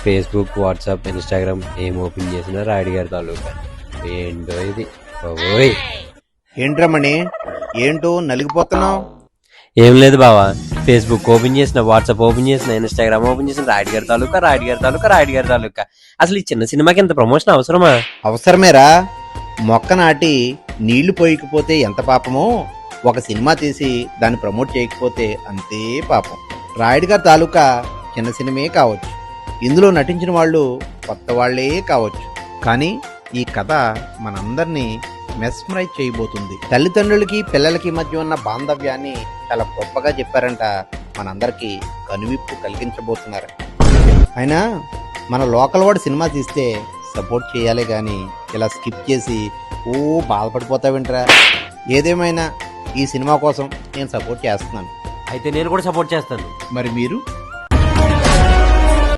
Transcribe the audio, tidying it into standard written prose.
Facebook, WhatsApp, Instagram ఏం open చేసినా రాయుడు గారి తాలూకా. ఏంటో ఇది ఓయ్. ఏంట్రమణి, ఏంటో నలిగిపోతున్నావు? ఏం లేదు బావా, ఫేస్బుక్ ఓపెన్ చేసిన, వాట్సాప్ ఓపెన్ చేసిన, ఇన్స్టాగ్రామ్ ఓపెన్ చేసిన, రాయుడు గారి తాలూకా, రాయుడు గారి తాలూకా, రాయుడు గారి తాలూకా. అసలు ఈ చిన్న సినిమాకి ఇంత ప్రమోషన్ అవసరమా? అవసరమేరా. మొక్క నాటి నీళ్లు పోయకపోతే ఎంత పాపమో, ఒక సినిమా తీసి దాన్ని ప్రమోట్ చేయకపోతే అంతే పాపం. రాయుడు గారి తాలూకా చిన్న సినిమే కావచ్చు, ఇందులో నటించిన వాళ్ళు కొత్త వాళ్లే కావచ్చు, కానీ ఈ కథ మనందరినీ మెస్మరైజ్ చేయబోతుంది. తల్లిదండ్రులకి పిల్లలకి మధ్య ఉన్న బాంధవ్యాన్ని చాలా గొప్పగా చెప్పారంట. మనందరికీ కనువిప్పు కలిగించబోతున్నారు. అయినా మన లోకల్ వాడు సినిమా తీస్తే సపోర్ట్ చేయాలి కానీ ఇలా స్కిప్ చేసి ఓ బాధపడిపోతావేంట్రా? ఏదేమైనా ఈ సినిమా కోసం నేను సపోర్ట్ చేస్తున్నాను. అయితే నేను కూడా సపోర్ట్ చేస్తాను. మరి మీరు?